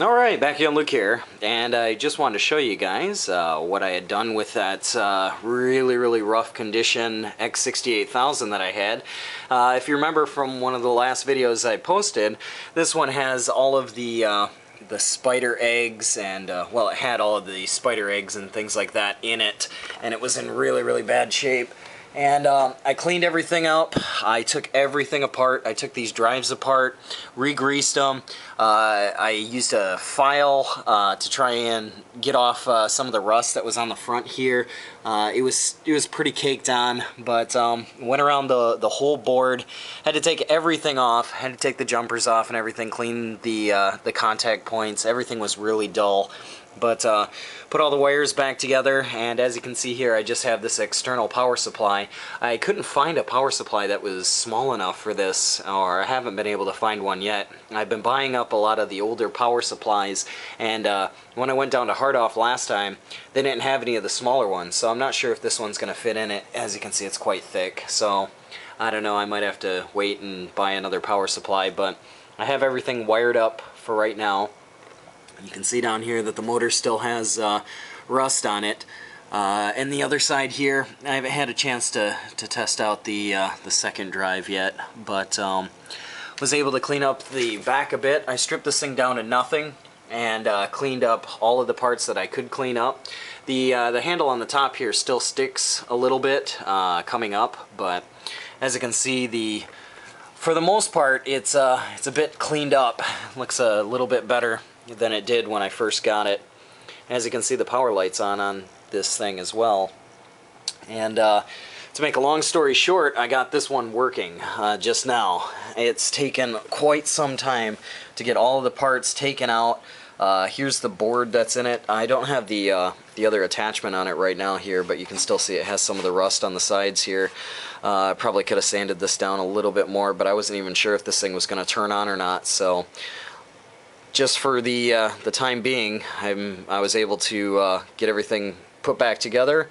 Alright, back on Luke here, and I just wanted to show you guys what I had done with that really rough condition X68000 that I had. If you remember from one of the last videos I posted, this one has all of the spider eggs and, well, it had all of the spider eggs and things like that in it, and it was in really bad shape. And I cleaned everything up. I took everything apart. I took these drives apart, re-greased them. I used a file to try and get off some of the rust that was on the front here. It was pretty caked on, but went around the whole board. Had to take everything off. Had to take the jumpers off and everything. Clean the contact points. Everything was really dull. But put all the wires back together, and as you can see here, I just have this external power supply. I couldn't find a power supply that was small enough for this, or I haven't been able to find one yet. I've been buying up a lot of the older power supplies, and when I went down to Hardoff last time, they didn't have any of the smaller ones, so I'm not sure if this one's going to fit in it. As you can see, it's quite thick, so I don't know, I might have to wait and buy another power supply, but I have everything wired up for right now. You can see down here that the motor still has rust on it. And the other side here, I haven't had a chance to test out the second drive yet, but was able to clean up the back a bit. I stripped this thing down to nothing and cleaned up all of the parts that I could clean up. The handle on the top here still sticks a little bit coming up, but as you can see, for the most part, it's a bit cleaned up. Looks a little bit better than it did when I first got it. As you can see, the power light's on this thing as well. And to make a long story short, I got this one working just now. It's taken quite some time to get all of the parts taken out. Here's the board that's in it. I don't have the other attachment on it right now here, but you can still see it has some of the rust on the sides here. I probably could have sanded this down a little bit more, but I wasn't even sure if this thing was going to turn on or not, so just for the time being, I was able to get everything put back together,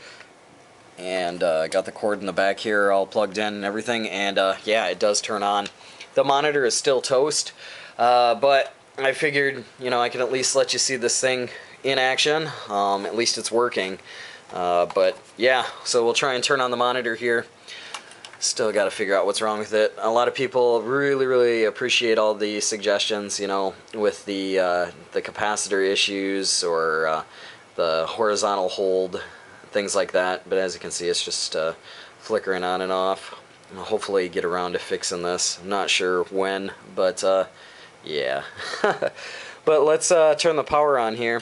and got the cord in the back here all plugged in and everything, and yeah, it does turn on. The monitor is still toast, but I figured, you know, I can at least let you see this thing in action. At least it's working. But yeah, so we'll try and turn on the monitor here. Still got to figure out what's wrong with it. A lot of people really appreciate all the suggestions, you know, with the capacitor issues or the horizontal hold, things like that. But as you can see, it's just flickering on and off. I'll hopefully get around to fixing this. I'm not sure when, but yeah. But let's turn the power on here.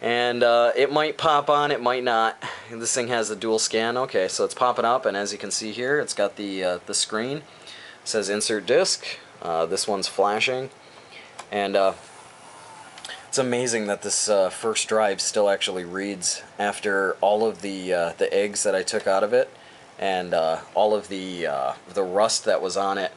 And it might pop on, it might not. This thing has a dual scan. Okay, so it's popping up, and as you can see here, it's got the screen. It says insert disk. This one's flashing, and it's amazing that this first drive still actually reads after all of the eggs that I took out of it, and all of the rust that was on it.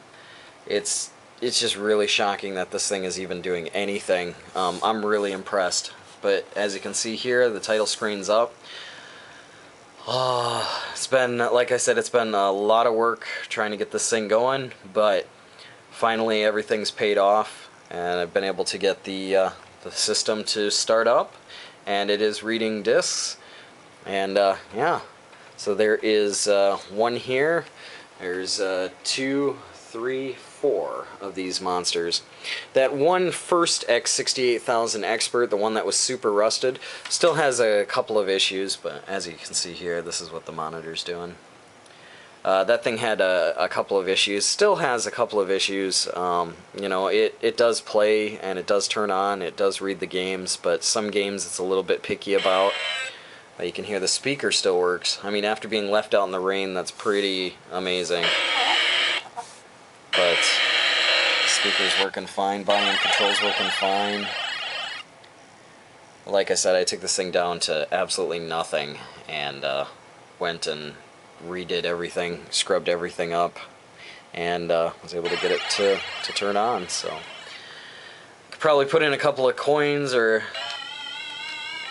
It's just really shocking that this thing is even doing anything. I'm really impressed. But as you can see here, the title screen's up. Oh, it's been, like I said, it's been a lot of work trying to get this thing going, but finally everything's paid off, and I've been able to get the system to start up, and it is reading discs. And yeah, so there is one here. There's 2, 3, 4 of these monsters. That one first X68000 Expert, the one that was super rusted, still has a couple of issues, but as you can see here, this is what the monitor's doing. That thing had a couple of issues, still has a couple of issues. You know, it does play and it does turn on, it does read the games, but some games it's a little bit picky about. You can hear the speaker still works. I mean, after being left out in the rain, that's pretty amazing. But the speaker's working fine, volume control's working fine. Like I said, I took this thing down to absolutely nothing and went and redid everything, scrubbed everything up, and was able to get it to turn on. So could probably put in a couple of coins or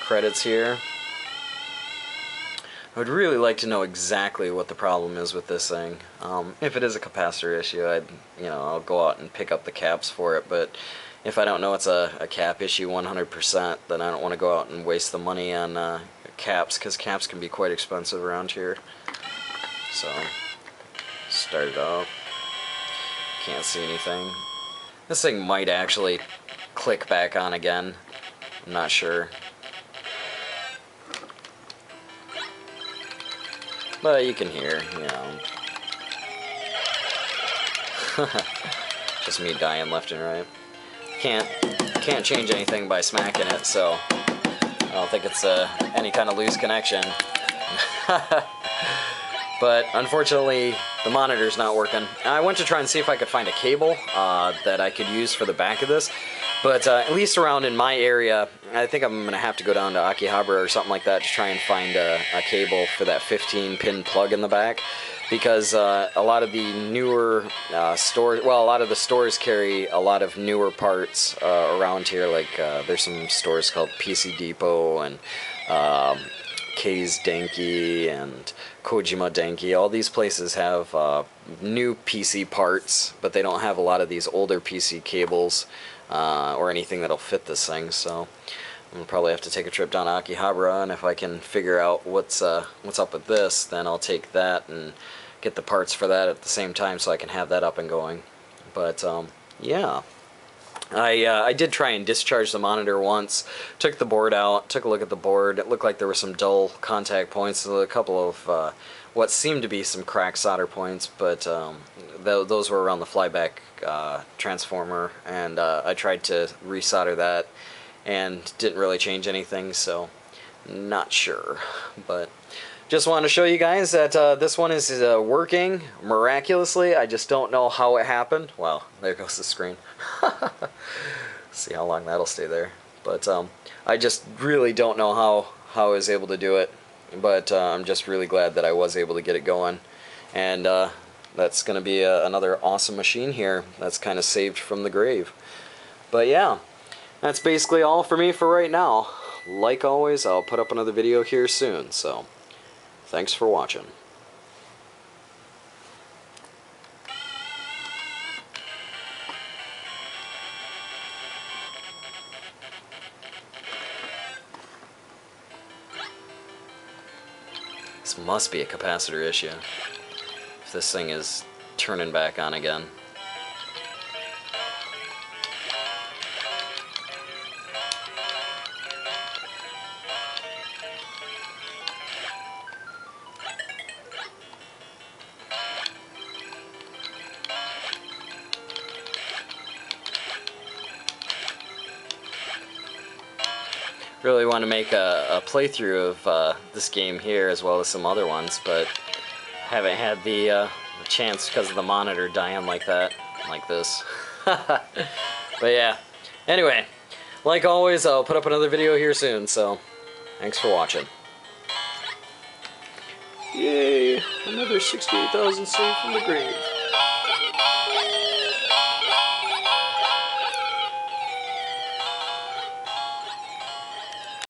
credits here. I would really like to know exactly what the problem is with this thing. If it is a capacitor issue, I'll go out and pick up the caps for it. But if I don't know it's a cap issue 100%, then I don't want to go out and waste the money on caps, because caps can be quite expensive around here. So, start it up. Can't see anything. This thing might actually click back on again. I'm not sure. But you can hear, you know. Just me dying left and right. Can't change anything by smacking it, so I don't think it's any kind of loose connection. But unfortunately, the monitor's not working. I went to try and see if I could find a cable that I could use for the back of this, but at least around in my area, I think I'm going to have to go down to Akihabara or something like that to try and find a cable for that 15-pin plug in the back, because a lot of the newer stores, well, a lot of the stores carry a lot of newer parts around here. Like there's some stores called PC Depot and Kei's Denki and Kojima Denki. All these places have new PC parts, but they don't have a lot of these older PC cables or anything that'll fit this thing. So I'm gonna probably have to take a trip down to Akihabara, and if I can figure out what's up with this, then I'll take that and get the parts for that at the same time, so I can have that up and going. But yeah. I did try and discharge the monitor once, took the board out, took a look at the board. It looked like there were some dull contact points, a couple of what seemed to be some cracked solder points, but those were around the flyback transformer, and I tried to resolder that and didn't really change anything, so not sure. But just wanted to show you guys that this one is working miraculously. I just don't know how it happened. Wow, there goes the screen. See how long that'll stay there. But I just really don't know how I was able to do it. But I'm just really glad that I was able to get it going. And that's going to be another awesome machine here that's kind of saved from the grave. But yeah, that's basically all for me for right now. Like always, I'll put up another video here soon. So thanks for watching. This must be a capacitor issue, if this thing is turning back on again. Really want to make a playthrough of this game here as well as some other ones, but haven't had the chance because of the monitor dying like that, like this. But yeah, anyway, like always, I'll put up another video here soon, so thanks for watching. Yay, another 68,000 saved from the grave.